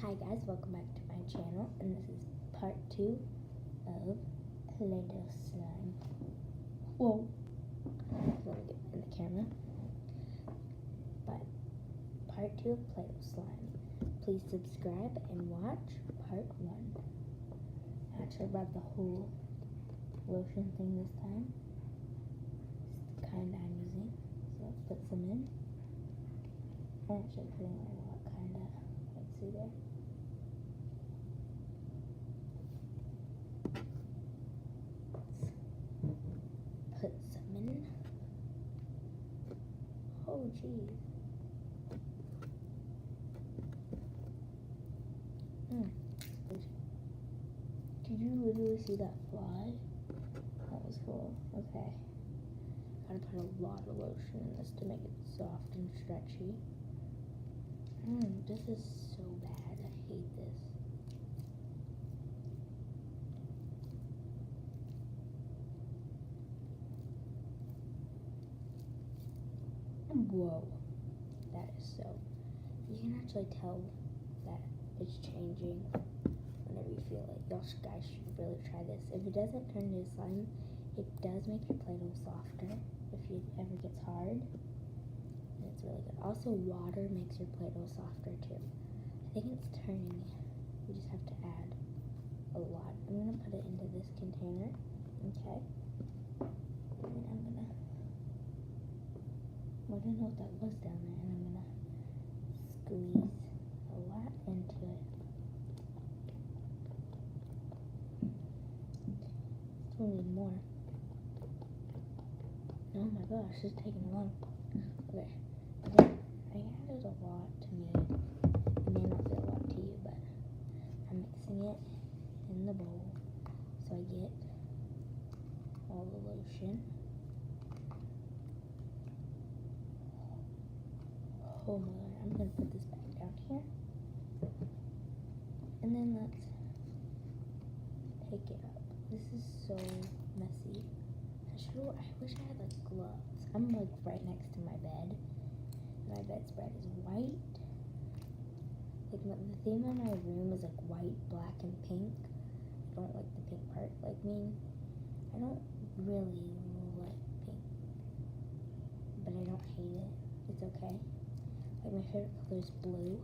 Hi guys, welcome back to my channel, and this is part 2 of Play-Doh slime. Whoa, let me get in the camera. But part 2 of Play-Doh slime. Please subscribe and watch part 1. I actually brought the whole lotion thing this time. It's the kind I'm using. So let's put some in. I'm actually putting a lot, kinda. Let's see there. Put some in. Oh geez. Did you literally see that fly? That was cool. Okay. Gotta put a lot of lotion in this to make it soft and stretchy. This is so bad. I hate this. Whoa. That is so... You can actually tell that it's changing whenever you feel it. Y'all guys should really try this. If it doesn't turn into slime, it does make your Play-Doh softer if it ever gets hard. And it's really good. Also, water makes your Play-Doh softer too. I think it's turning. We just have to add a lot. I'm going to put it into this container. Okay. And then I'm going to... I don't know what that was down there. And I'm going to squeeze a lot into it. Still need more. Oh my gosh, this is taking long. Okay. I added a lot to me. It may not be a lot to you, but I'm mixing it in the bowl so I get all the lotion. Oh my god, I'm gonna put this back down here. And then let's take it up. This is so messy. I wish I had like gloves. I'm like right next to my bed. My bedspread is white. Like the theme of my room is like white, black, and pink. I don't like the pink part. I don't really like pink. But I don't hate it. It's okay. Like my favorite color is blue.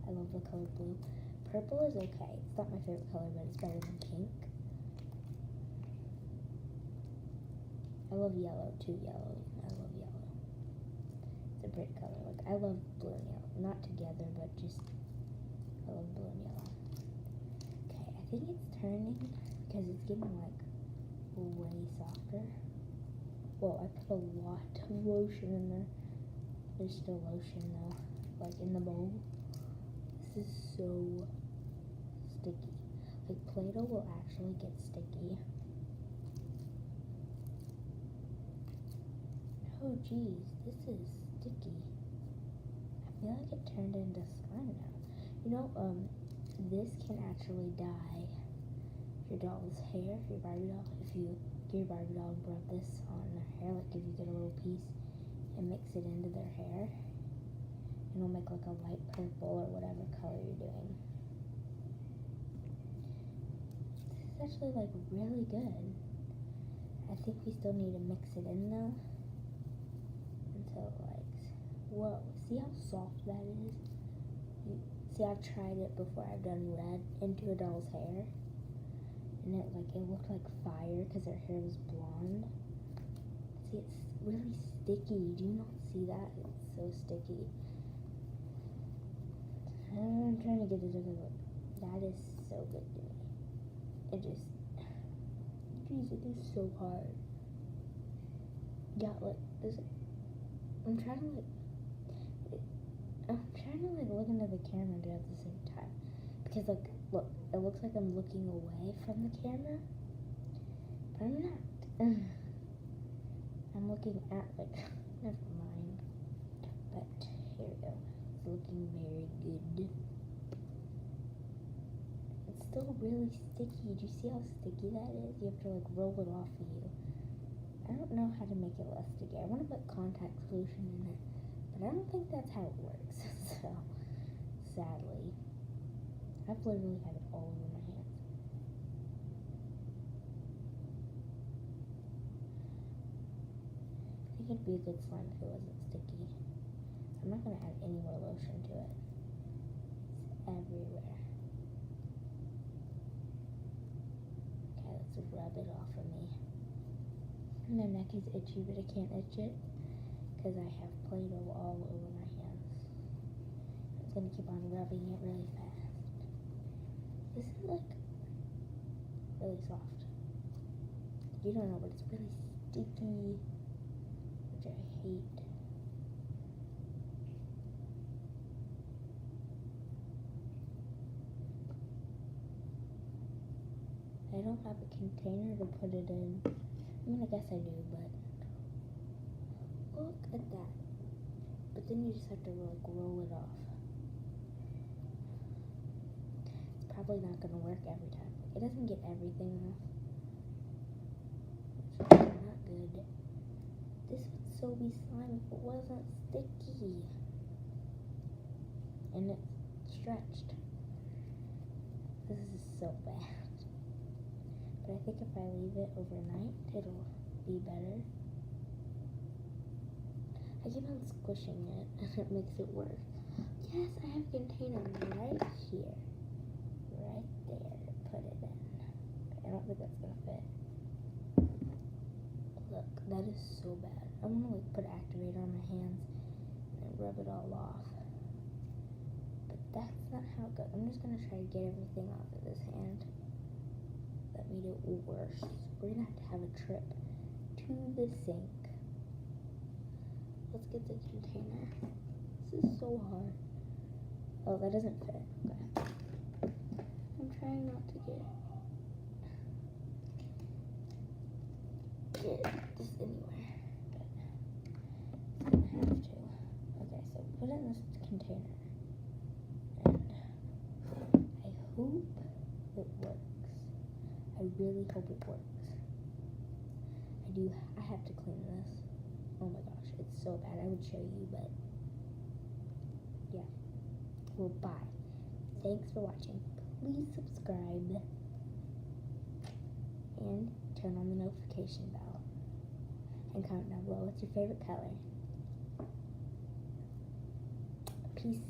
I love the color blue. Purple is okay. It's not my favorite color, but it's better than pink. I love yellow too. I love yellow. It's a pretty color. Like I love blue and yellow. Not together, but just I love blue and yellow. Okay, I think it's turning because it's getting like way softer. Whoa, I put a lot of lotion in there. There's still lotion though, like in the bowl. This is so sticky. Like Play-Doh will actually get sticky. Oh geez, this is sticky. I feel like it turned into slime now. You know, this can actually dye your doll's hair, your Barbie doll. If you get your Barbie doll and rub this on their hair, like if you get a little piece and mix it into their hair, it'll make like a light purple or whatever color you're doing. This is actually like really good. I think we still need to mix it in though. Until like, whoa, see how soft that is? See, I've tried it before. I've done red into a doll's hair. And it looked like fire because her hair was blonde. See, it's really sticky. Do you not see that? It's so sticky. I'm trying to get it to look. That is so good to me. It just, geez, it is so hard. Yeah, look, this. I'm trying to look into the camera and do it at the same time. Because look, it looks like I'm looking away from the camera. But I'm not. I'm looking at never mind. But here we go. It's looking very good. It's still really sticky. Do you see how sticky that is? You have to roll it off of you. I don't know how to make it less sticky. I want to put contact solution in it, but I don't think that's how it works. So, sadly, I've literally had it all over my hands. I think it'd be a good slime if it wasn't sticky. I'm not going to add any more lotion to it. It's everywhere. Okay, let's rub it off of me. My neck is itchy, but I can't itch it because I have Play-Doh all over my hands. I'm going to keep on rubbing it really fast. This is like really soft. You don't know, but it's really sticky, which I hate. I don't have a container to put it in. I mean, I guess I do, but look at that. But then you just have to like roll it off. It's probably not gonna work every time. It doesn't get everything off, which is not good. This would so be slime if it wasn't sticky. And it's stretched. This is so bad. But I think if I leave it overnight, it'll be better. I keep on squishing it and it makes it worse. Yes, I have a container right here. Right there to put it in. I don't think that's gonna fit. Look, that is so bad. I'm gonna like put activator on my hands and rub it all off. But that's not how it goes. I'm just gonna try to get everything off of this hand. That made it worse. We're gonna have a trip to the sink. Let's get the container. This is so hard. Oh, that doesn't fit. Okay. I'm trying not to get this anywhere. But I'm gonna have to. Okay, so put it in this container. And I hope it works. I really hope it works. I have to clean this. Oh my gosh, it's so bad. I would show you, but yeah. Well, bye. Thanks for watching. Please subscribe and turn on the notification bell. And comment down below what's your favorite color. Peace.